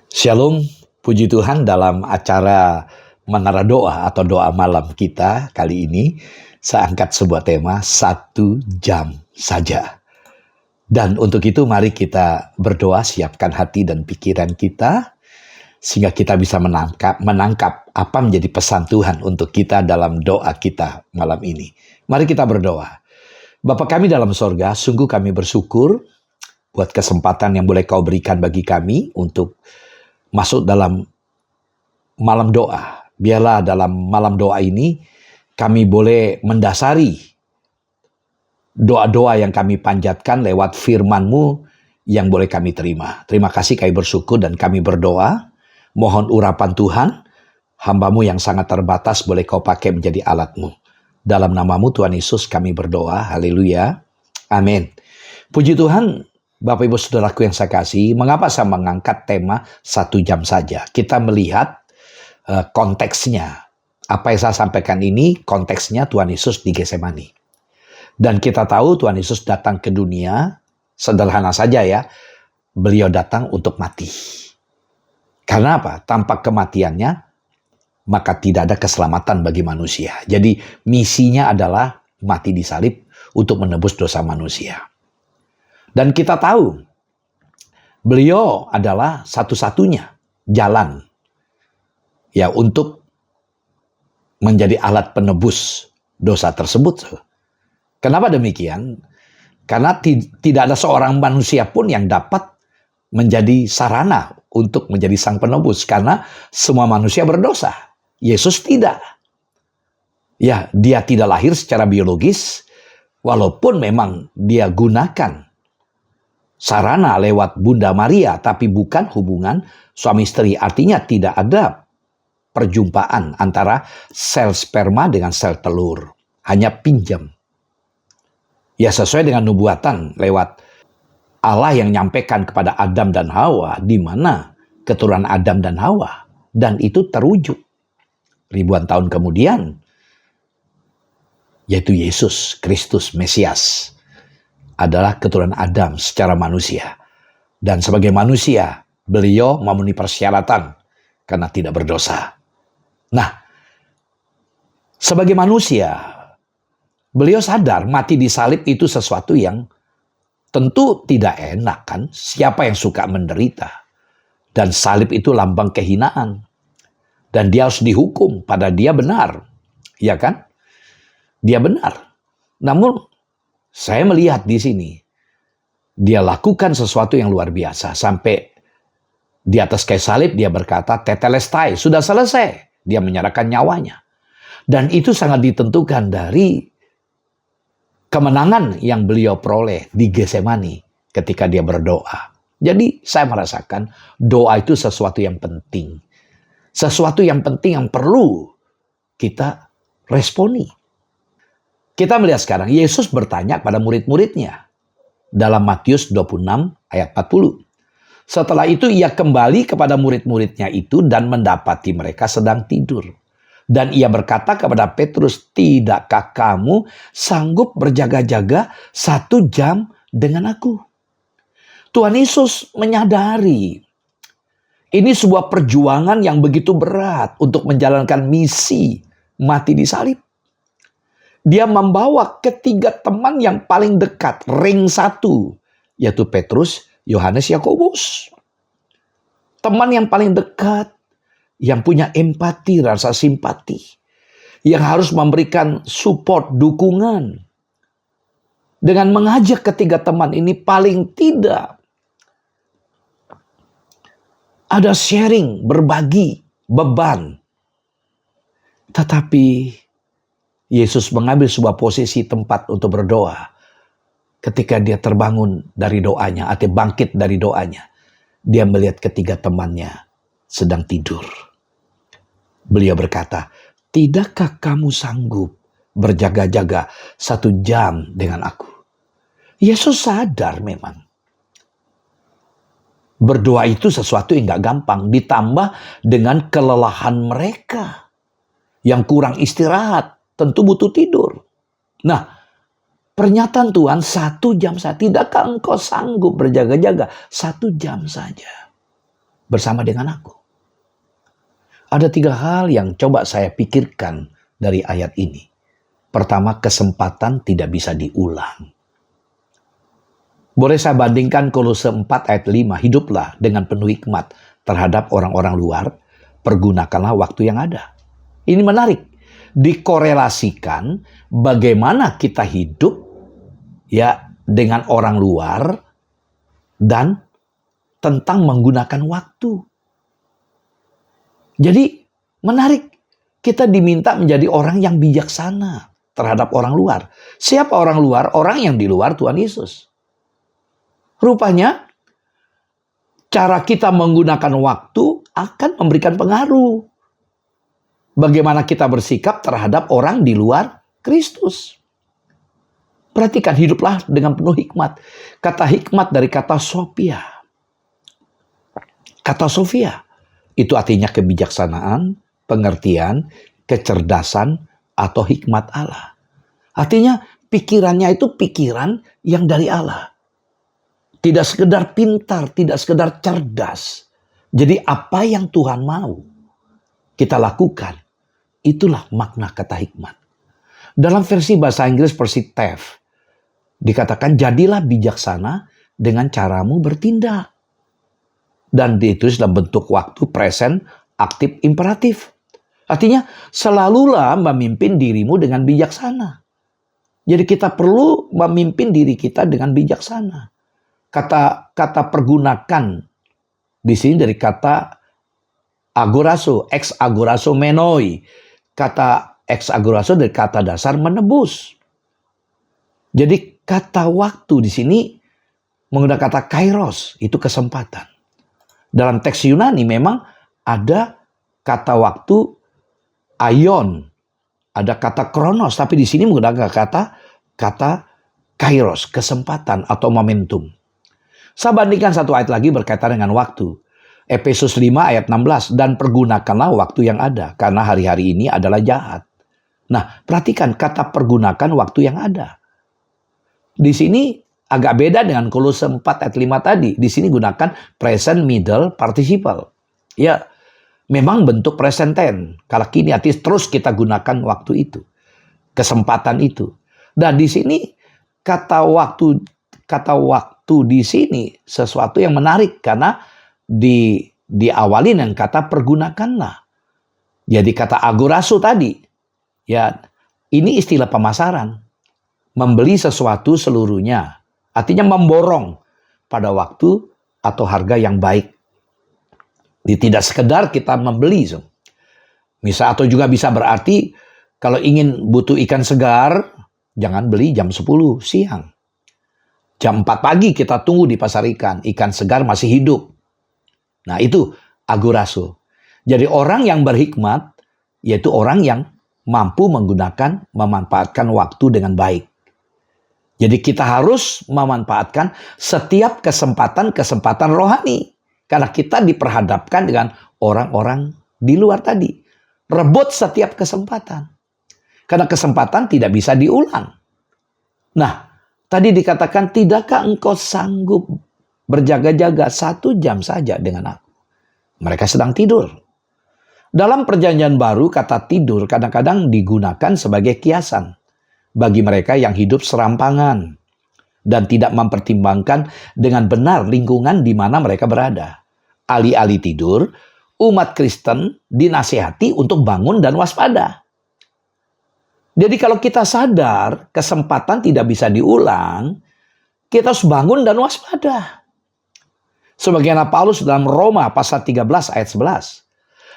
Shalom, puji Tuhan dalam acara Menara Doa atau doa malam kita kali ini saya angkat sebuah tema 1 jam saja. Dan untuk itu mari kita berdoa, siapkan hati dan pikiran kita sehingga kita bisa menangkap apa menjadi pesan Tuhan untuk kita dalam doa kita malam ini. Mari kita berdoa. Bapa kami dalam sorga, sungguh kami bersyukur buat kesempatan yang boleh Kau berikan bagi kami untuk masuk dalam malam doa. Biarlah dalam malam doa ini kami boleh mendasari doa-doa yang kami panjatkan lewat firman-Mu yang boleh kami terima. Terima kasih, kami bersyukur dan kami berdoa. Mohon urapan Tuhan, hamba-Mu yang sangat terbatas boleh Kau pakai menjadi alat-Mu. Dalam nama-Mu Tuhan Yesus kami berdoa. Haleluya. Amin. Puji Tuhan, Bapak Ibu Saudaraku yang saya kasih, mengapa saya mengangkat tema 1 jam saja? Kita melihat konteksnya. Apa yang saya sampaikan ini, konteksnya Tuhan Yesus di Getsemani. Dan kita tahu Tuhan Yesus datang ke dunia, sederhana saja ya, beliau datang untuk mati. Karena apa? Tanpa kematiannya, maka tidak ada keselamatan bagi manusia. Jadi misinya adalah mati di salib untuk menebus dosa manusia. Dan kita tahu, beliau adalah satu-satunya jalan ya untuk menjadi alat penebus dosa tersebut. Kenapa demikian? Karena tidak ada seorang manusia pun yang dapat menjadi sarana untuk menjadi sang penebus. Karena semua manusia berdosa. Yesus tidak. Ya, dia tidak lahir secara biologis. Walaupun memang dia gunakan sarana lewat Bunda Maria. Tapi bukan hubungan suami istri. Artinya tidak ada perjumpaan antara sel sperma dengan sel telur. Hanya pinjam. Ya, sesuai dengan nubuatan lewat Allah yang nyampaikan kepada Adam dan Hawa, di mana keturunan Adam dan Hawa, dan itu terwujud ribuan tahun kemudian, yaitu Yesus Kristus Mesias adalah keturunan Adam secara manusia, dan sebagai manusia beliau memenuhi persyaratan karena tidak berdosa. Nah, sebagai manusia beliau sadar mati di salib itu sesuatu yang tentu tidak enak kan. Siapa yang suka menderita? Dan salib itu lambang kehinaan. Dan dia harus dihukum pada dia benar. Ya kan? Dia benar. Namun saya melihat di sini dia lakukan sesuatu yang luar biasa. Sampai di atas kayu salib dia berkata, tetelestai, sudah selesai. Dia menyerahkan nyawanya. Dan itu sangat ditentukan dari kemenangan yang beliau peroleh di Getsemani ketika dia berdoa. Jadi saya merasakan doa itu sesuatu yang penting. Sesuatu yang penting yang perlu kita responi. Kita melihat sekarang Yesus bertanya pada murid-muridnya dalam Matius 26 ayat 40. Setelah itu ia kembali kepada murid-muridnya itu dan mendapati mereka sedang tidur. Dan ia berkata kepada Petrus, tidakkah kamu sanggup berjaga-jaga 1 jam dengan aku? Tuhan Yesus menyadari ini sebuah perjuangan yang begitu berat untuk menjalankan misi mati di salib. Dia membawa ketiga teman yang paling dekat, ring 1, yaitu Petrus, Yohanes, Yakobus. Teman yang paling dekat, yang punya empati, rasa simpati, yang harus memberikan support, dukungan. Dengan mengajak ketiga teman ini paling tidak ada sharing, berbagi beban. Tetapi Yesus mengambil sebuah posisi tempat untuk berdoa. Ketika dia terbangun dari doanya, atau bangkit dari doanya, dia melihat ketiga temannya sedang tidur. Beliau berkata, tidakkah kamu sanggup berjaga-jaga 1 jam dengan aku? Yesus sadar memang. Berdoa itu sesuatu yang gak gampang. Ditambah dengan kelelahan mereka. Yang kurang istirahat. Tentu butuh tidur. Nah, pernyataan Tuhan 1 jam saja. Tidakkah engkau sanggup berjaga-jaga 1 jam saja? bersama dengan aku. Ada 3 hal yang coba saya pikirkan dari ayat ini. Pertama, kesempatan tidak bisa diulang. Boleh saya bandingkan Kolose 4 ayat 5, hiduplah dengan penuh hikmat terhadap orang-orang luar, pergunakanlah waktu yang ada. Ini menarik, dikorelasikan bagaimana kita hidup ya dengan orang luar dan tentang menggunakan waktu. Jadi menarik, kita diminta menjadi orang yang bijaksana terhadap orang luar. Siapa orang luar? Orang yang di luar Tuhan Yesus. Rupanya cara kita menggunakan waktu akan memberikan pengaruh. Bagaimana kita bersikap terhadap orang di luar Kristus. Perhatikan, hiduplah dengan penuh hikmat. Kata hikmat dari kata Sophia. Kata Sophia itu artinya kebijaksanaan, pengertian, kecerdasan, atau hikmat Allah. Artinya pikirannya itu pikiran yang dari Allah. Tidak sekedar pintar, tidak sekedar cerdas. Jadi apa yang Tuhan mau kita lakukan, itulah makna kata hikmat. Dalam versi bahasa Inggris versi TEF, dikatakan jadilah bijaksana dengan caramu bertindak. Dan ditulis dalam bentuk waktu present aktif imperatif. Artinya selalulah memimpin dirimu dengan bijaksana. Jadi kita perlu memimpin diri kita dengan bijaksana. Kata pergunakan di sini dari kata agorazo, ex agorazo menoi. Kata ex agorazo dari kata dasar menebus. Jadi kata waktu di sini menggunakan kata kairos, itu kesempatan. Dalam teks Yunani memang ada kata waktu aion, ada kata kronos, tapi di sini menggunakan kata kairos, kesempatan atau momentum. Saya bandingkan satu ayat lagi berkaitan dengan waktu. Efesus 5 ayat 16, dan pergunakanlah waktu yang ada, karena hari-hari ini adalah jahat. Nah, perhatikan kata pergunakan waktu yang ada. Di sini agak beda dengan Kolose 4 ayat 5 tadi. Di sini gunakan present middle participle. Ya, memang bentuk present tense. Kalau kini artis terus kita gunakan waktu itu. Kesempatan itu. Dan di sini kata waktu di sini sesuatu yang menarik karena diawali dengan kata pergunakanlah. Jadi kata agorazo tadi. Ya, ini istilah pemasaran. Membeli sesuatu seluruhnya. Artinya memborong pada waktu atau harga yang baik. Tidak sekedar kita membeli. Misal atau juga bisa berarti kalau ingin butuh ikan segar, jangan beli jam 10 siang. Jam 4 pagi kita tunggu di pasar ikan. Ikan segar masih hidup. Nah itu agorazo. Jadi orang yang berhikmat, yaitu orang yang mampu memanfaatkan waktu dengan baik. Jadi kita harus memanfaatkan setiap kesempatan rohani. Karena kita diperhadapkan dengan orang-orang di luar tadi. Rebut setiap kesempatan. Karena kesempatan tidak bisa diulang. Nah, tadi dikatakan, tidakkah engkau sanggup berjaga-jaga 1 jam saja dengan aku? Mereka sedang tidur. Dalam perjanjian baru, kata tidur kadang-kadang digunakan sebagai kiasan bagi mereka yang hidup serampangan dan tidak mempertimbangkan dengan benar lingkungan di mana mereka berada. Alih-alih tidur, umat Kristen dinasihati untuk bangun dan waspada. Jadi kalau kita sadar kesempatan tidak bisa diulang, kita harus bangun dan waspada. Sebagaimana Paulus dalam Roma pasal 13 ayat 11.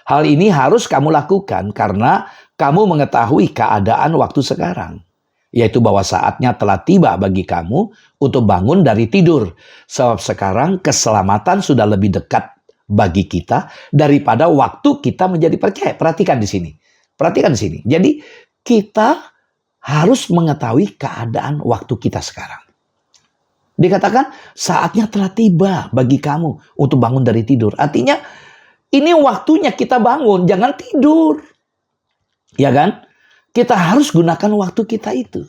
Hal ini harus kamu lakukan karena kamu mengetahui keadaan waktu sekarang. Yaitu bahwa saatnya telah tiba bagi kamu untuk bangun dari tidur. Sebab sekarang keselamatan sudah lebih dekat bagi kita daripada waktu kita menjadi percaya. Perhatikan di sini. Perhatikan di sini. Jadi kita harus mengetahui keadaan waktu kita sekarang. Dikatakan saatnya telah tiba bagi kamu untuk bangun dari tidur. Artinya ini waktunya kita bangun, jangan tidur. Ya kan? Kita harus gunakan waktu kita itu.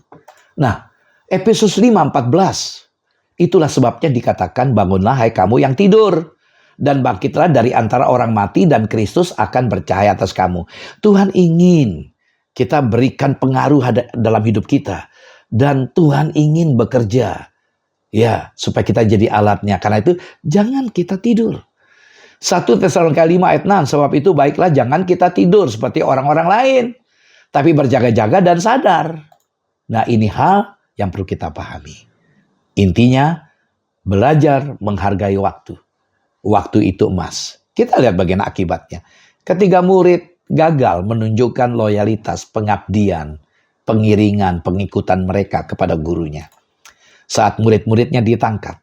Nah, Efesus 5:14. Itulah sebabnya dikatakan bangunlah hai kamu yang tidur. dan bangkitlah dari antara orang mati dan Kristus akan bercahaya atas kamu. Tuhan ingin kita berikan pengaruh dalam hidup kita. Dan Tuhan ingin bekerja. Ya, supaya kita jadi alatnya. Karena itu jangan kita tidur. 1 Tesalonika 5 ayat 6. Sebab itu baiklah jangan kita tidur seperti orang-orang lain. Tapi berjaga-jaga dan sadar. Nah, ini hal yang perlu kita pahami. Intinya, belajar menghargai waktu. Waktu itu emas. Kita lihat bagian akibatnya. Ketika murid gagal menunjukkan loyalitas, pengabdian, pengiringan, pengikutan mereka kepada gurunya. Saat murid-muridnya ditangkap,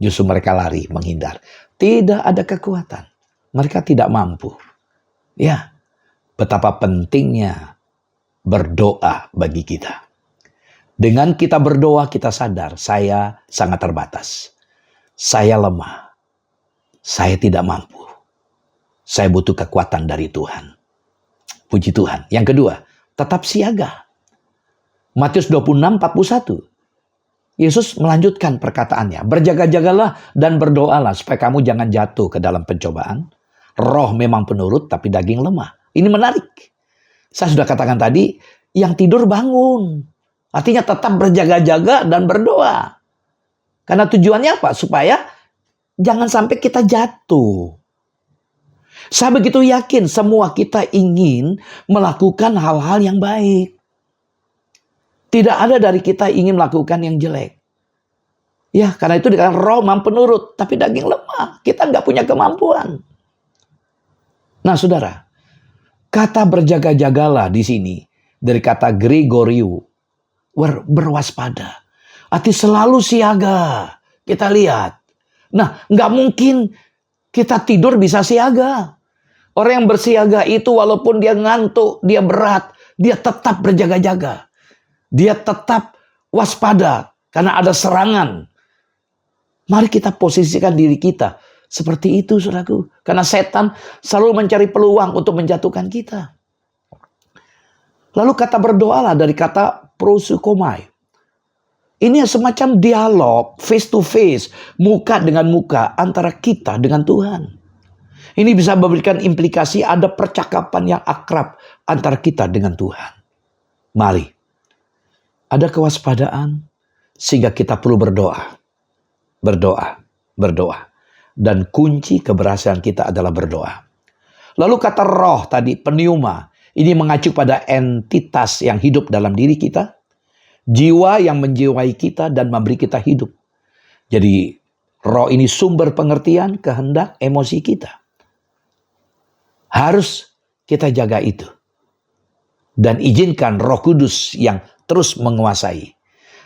justru mereka lari, menghindar. Tidak ada kekuatan. Mereka tidak mampu. Ya, betapa pentingnya berdoa bagi kita. Dengan kita berdoa, kita sadar, saya sangat terbatas. Saya lemah. Saya tidak mampu. Saya butuh kekuatan dari Tuhan. Puji Tuhan. Yang kedua, tetap siaga. Matius 26:41. Yesus melanjutkan perkataannya. Berjaga-jagalah dan berdoalah supaya kamu jangan jatuh ke dalam pencobaan. Roh memang penurut tapi daging lemah. Ini menarik. Saya sudah katakan tadi, yang tidur bangun. Artinya tetap berjaga-jaga dan berdoa. Karena tujuannya apa? Supaya jangan sampai kita jatuh. Saya begitu yakin semua kita ingin melakukan hal-hal yang baik. Tidak ada dari kita ingin melakukan yang jelek. Ya, karena itu dikatakan roh mampu penurut, tapi daging lemah. Kita nggak punya kemampuan. Nah, saudara, kata berjaga-jagalah di sini dari kata Gregoriu, berwaspada. Arti selalu siaga. Kita lihat. Nah, nggak mungkin kita tidur bisa siaga. Orang yang bersiaga itu walaupun dia ngantuk, dia berat, dia tetap berjaga-jaga. Dia tetap waspada karena ada serangan. Mari kita posisikan diri kita seperti itu, saudaraku. Karena setan selalu mencari peluang untuk menjatuhkan kita. Lalu kata berdoalah dari kata prosukomai. Ini semacam dialog face to face, muka dengan muka antara kita dengan Tuhan. Ini bisa memberikan implikasi ada percakapan yang akrab antara kita dengan Tuhan. Mari, ada kewaspadaan sehingga kita perlu berdoa. Berdoa, berdoa. Dan kunci keberhasilan kita adalah berdoa. Lalu kata roh tadi, pneuma. Ini mengacu pada entitas yang hidup dalam diri kita. Jiwa yang menjiwai kita dan memberi kita hidup. Jadi roh ini sumber pengertian, kehendak, emosi kita. Harus kita jaga itu. Dan izinkan Roh Kudus yang terus menguasai.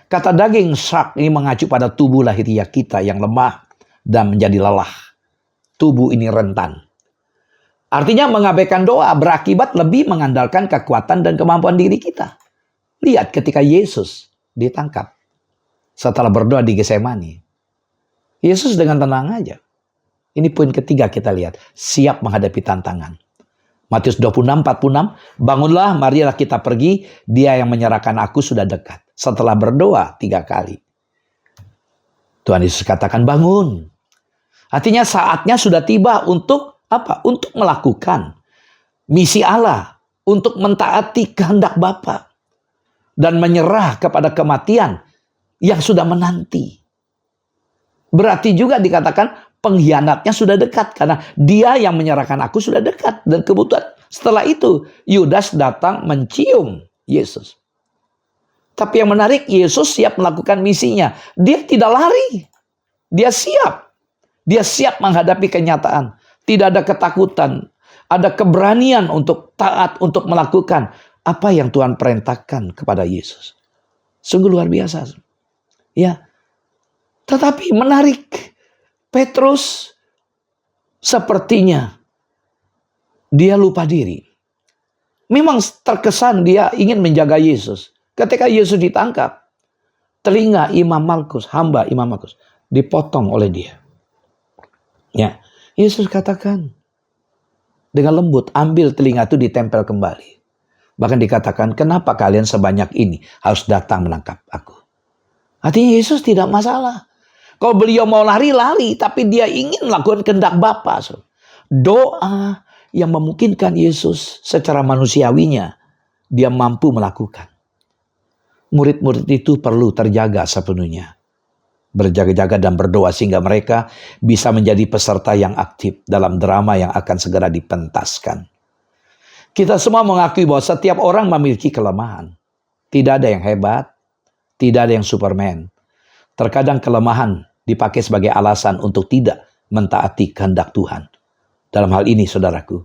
Kata daging sak ini mengacu pada tubuh lahiriah kita yang lemah dan menjadi lelah. Tubuh ini rentan. Artinya mengabaikan doa berakibat lebih mengandalkan kekuatan dan kemampuan diri kita. Lihat ketika Yesus ditangkap. Setelah berdoa di Getsemani. Yesus dengan tenang aja. Ini poin ketiga kita lihat. Siap menghadapi tantangan. Matius 26:46. Bangunlah, marilah kita pergi. Dia yang menyerahkan aku sudah dekat. Setelah berdoa 3 kali. Tuhan Yesus katakan bangun. Artinya saatnya sudah tiba untuk apa? Untuk melakukan misi Allah. Untuk mentaati kehendak Bapa. Dan menyerah kepada kematian yang sudah menanti. Berarti juga dikatakan pengkhianatnya sudah dekat. Karena dia yang menyerahkan aku sudah dekat. Dan kebetulan setelah itu Yudas datang mencium Yesus. Tapi yang menarik, Yesus siap melakukan misinya. Dia tidak lari. Dia siap. Dia siap menghadapi kenyataan. Tidak ada ketakutan. Ada keberanian untuk taat, untuk melakukan apa yang Tuhan perintahkan kepada Yesus. Sungguh luar biasa. Ya. Tetapi menarik. Petrus sepertinya dia lupa diri. Memang terkesan dia ingin menjaga Yesus. Ketika Yesus ditangkap, telinga Imam Malkus, hamba Imam Malkus, dipotong oleh dia. Ya. Yesus katakan dengan lembut, ambil telinga itu ditempel kembali. Bahkan dikatakan, kenapa kalian sebanyak ini harus datang menangkap aku? Artinya Yesus tidak masalah. Kalau beliau mau lari, tapi dia ingin melakukan kehendak Bapa. Doa yang memungkinkan Yesus secara manusiawinya, dia mampu melakukan. Murid-murid itu perlu terjaga sepenuhnya. Berjaga-jaga dan berdoa sehingga mereka bisa menjadi peserta yang aktif dalam drama yang akan segera dipentaskan. Kita semua mengakui bahwa setiap orang memiliki kelemahan. Tidak ada yang hebat, tidak ada yang Superman. Terkadang kelemahan dipakai sebagai alasan untuk tidak mentaati kehendak Tuhan. Dalam hal ini, saudaraku,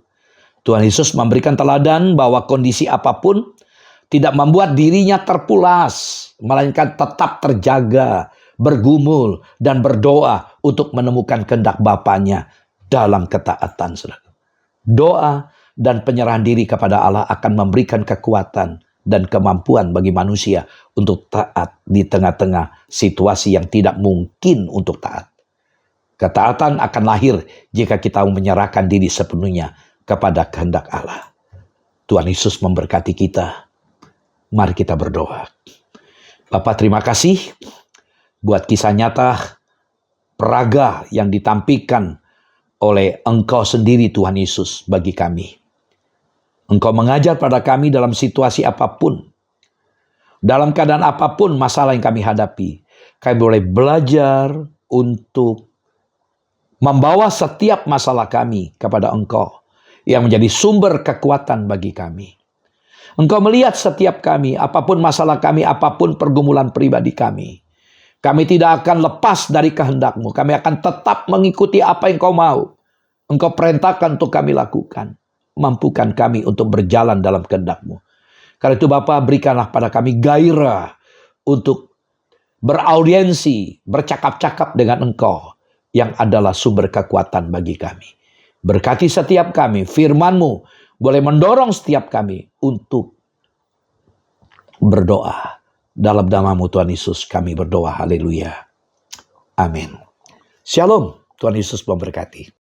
Tuhan Yesus memberikan teladan bahwa kondisi apapun tidak membuat dirinya terpulas, melainkan tetap terjaga, bergumul, dan berdoa untuk menemukan kehendak Bapanya dalam ketaatan, saudara. Doa dan penyerahan diri kepada Allah akan memberikan kekuatan dan kemampuan bagi manusia untuk taat di tengah-tengah situasi yang tidak mungkin untuk taat. Ketaatan akan lahir jika kita menyerahkan diri sepenuhnya kepada kehendak Allah. Tuhan Yesus memberkati kita. Mari kita berdoa. Bapa, terima kasih buat kisah nyata peraga yang ditampilkan oleh Engkau sendiri, Tuhan Yesus, bagi kami. Engkau mengajar pada kami dalam situasi apapun, dalam keadaan apapun masalah yang kami hadapi. Kami boleh belajar untuk membawa setiap masalah kami kepada Engkau yang menjadi sumber kekuatan bagi kami. Engkau melihat setiap kami, apapun masalah kami, apapun pergumulan pribadi kami. Kami tidak akan lepas dari kehendak-Mu. Kami akan tetap mengikuti apa yang Kau mau. Engkau perintahkan untuk kami lakukan. Mampukan kami untuk berjalan dalam kehendak-Mu. Karena itu Bapa, berikanlah pada kami gairah untuk beraudiensi, bercakap-cakap dengan Engkau yang adalah sumber kekuatan bagi kami. Berkati setiap kami, firman-Mu boleh mendorong setiap kami untuk berdoa. Dalam nama-Mu Tuhan Yesus kami berdoa, haleluya. Amin. Shalom, Tuhan Yesus memberkati.